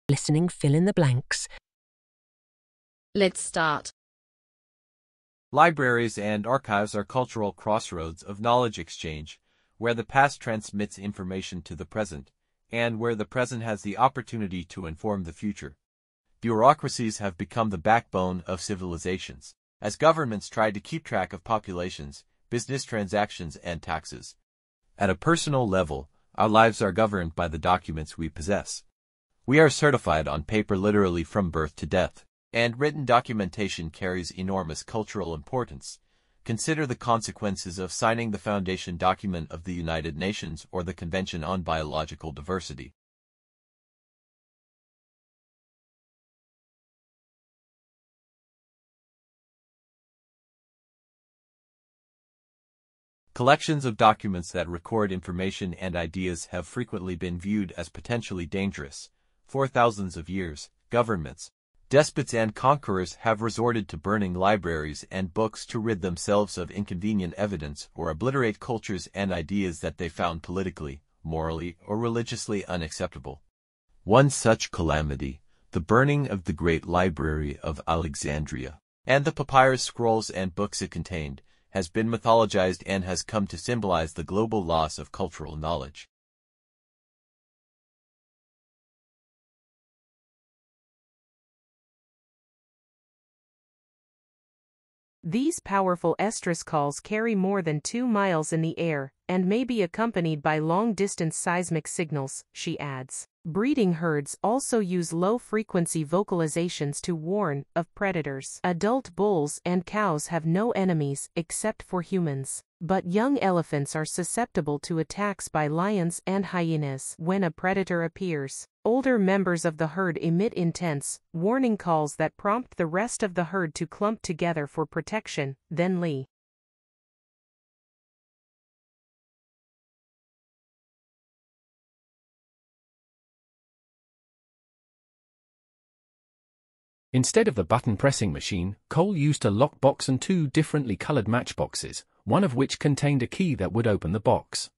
Listening, fill in the blanks. Let's start. Libraries and archives are cultural crossroads of knowledge exchange, where the past transmits information to the present, and where the present has the opportunity to inform the future. Bureaucracies have become the backbone of civilizations, as governments try to keep track of populations, business transactions, and taxes. At a personal level, our lives are governed by the documents we possess. We are certified on paper literally from birth to death, and written documentation carries enormous cultural importance. Consider the consequences of signing the foundation document of the United Nations or the Convention on Biological Diversity. Collections of documents that record information and ideas have frequently been viewed as potentially dangerous. For thousands of years, governments, despots and conquerors have resorted to burning libraries and books to rid themselves of inconvenient evidence or obliterate cultures and ideas that they found politically, morally, or religiously unacceptable. One such calamity, the burning of the Great Library of Alexandria, and the papyrus scrolls and books it contained, has been mythologized and has come to symbolize the global loss of cultural knowledge. These powerful estrus calls carry more than 2 miles in the air, and may be accompanied by long-distance seismic signals, she adds. Breeding herds also use low-frequency vocalizations to warn of predators. Adult bulls and cows have no enemies except for humans, but young elephants are susceptible to attacks by lions and hyenas when a predator appears. Older members of the herd emit intense, warning calls that prompt the rest of the herd to clump together for protection, then Lee. Instead of the button-pressing machine, Cole used a lockbox and 2 differently colored matchboxes, one of which contained a key that would open the box.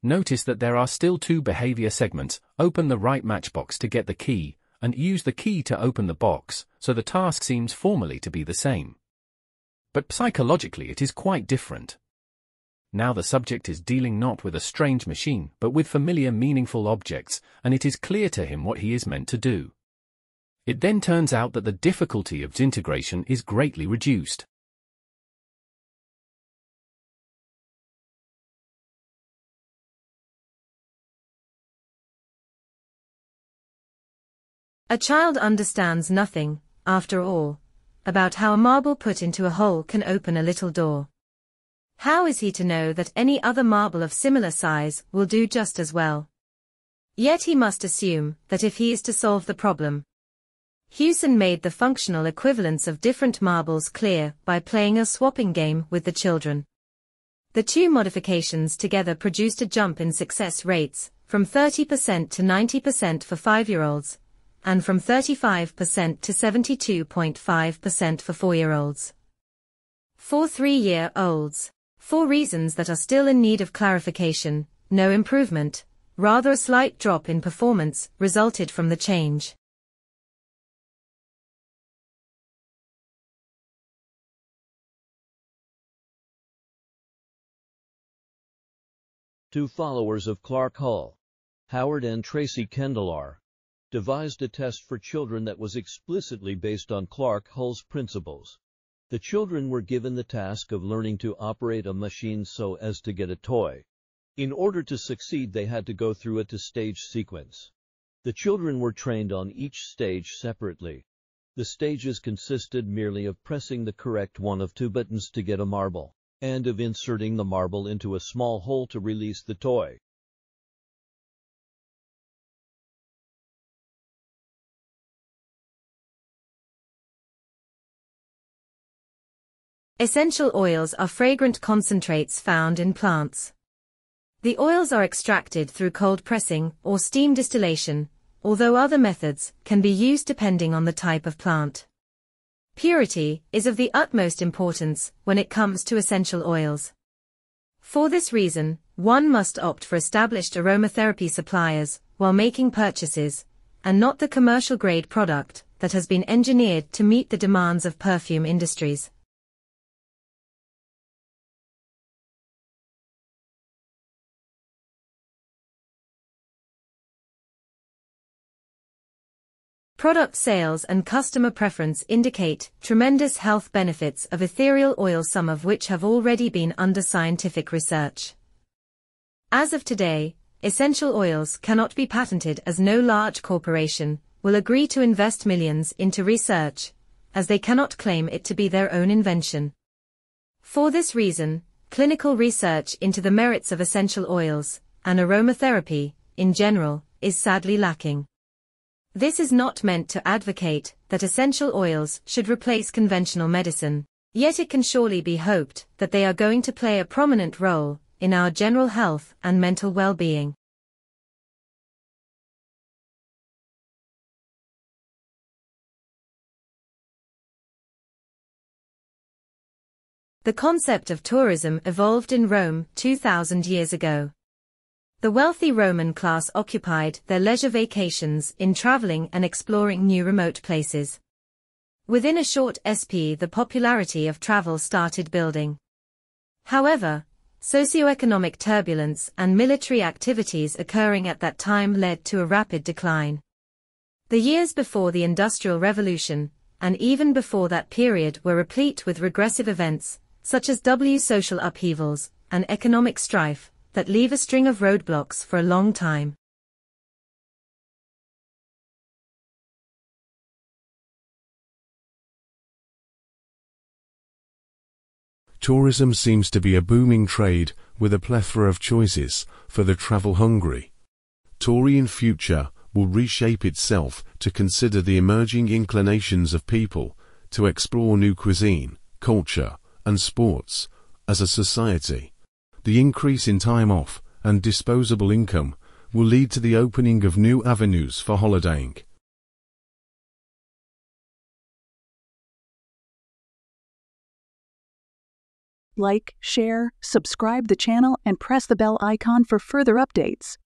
Notice that there are still 2 behavior segments: open the right matchbox to get the key, and use the key to open the box, so the task seems formally to be the same. But psychologically it is quite different. Now the subject is dealing not with a strange machine, but with familiar meaningful objects, and it is clear to him what he is meant to do. It then turns out that the difficulty of integration is greatly reduced. A child understands nothing, after all, about how a marble put into a hole can open a little door. How is he to know that any other marble of similar size will do just as well? Yet he must assume that if he is to solve the problem. Hewson made the functional equivalence of different marbles clear by playing a swapping game with the children. The 2 modifications together produced a jump in success rates, from 30% to 90% for 5-year-olds, and from 35% to 72.5% for 4-year-olds. For 3-year-olds, for reasons that are still in need of clarification, no improvement, rather a slight drop in performance, resulted from the change. Two followers of Clark Hull, Howard and Tracy Kendall, devised a test for children that was explicitly based on Clark Hull's principles. The children were given the task of learning to operate a machine so as to get a toy. In order to succeed, they had to go through a 2-stage sequence. The children were trained on each stage separately. The stages consisted merely of pressing the correct one of 2 buttons to get a marble, and of inserting the marble into a small hole to release the toy. Essential oils are fragrant concentrates found in plants. The oils are extracted through cold pressing or steam distillation, although other methods can be used depending on the type of plant. Purity is of the utmost importance when it comes to essential oils. For this reason, one must opt for established aromatherapy suppliers while making purchases, and not the commercial-grade product that has been engineered to meet the demands of perfume industries. Product sales and customer preference indicate tremendous health benefits of ethereal oil, some of which have already been under scientific research. As of today, essential oils cannot be patented, as no large corporation will agree to invest millions into research, as they cannot claim it to be their own invention. For this reason, clinical research into the merits of essential oils, and aromatherapy, in general, is sadly lacking. This is not meant to advocate that essential oils should replace conventional medicine, yet it can surely be hoped that they are going to play a prominent role in our general health and mental well-being. The concept of tourism evolved in Rome 2,000 years ago. The wealthy Roman class occupied their leisure vacations in traveling and exploring new remote places. Within a short SP, the popularity of travel started building. However, socioeconomic turbulence and military activities occurring at that time led to a rapid decline. The years before the Industrial Revolution, and even before that period, were replete with regressive events, such as social upheavals and economic strife, that leave a string of roadblocks for a long time. Tourism seems to be a booming trade with a plethora of choices for the travel-hungry. Taurian future will reshape itself to consider the emerging inclinations of people to explore new cuisine, culture, and sports as a society. The increase in time off and disposable income will lead to the opening of new avenues for holidaying. Like, share, subscribe the channel, and press the bell icon for further updates.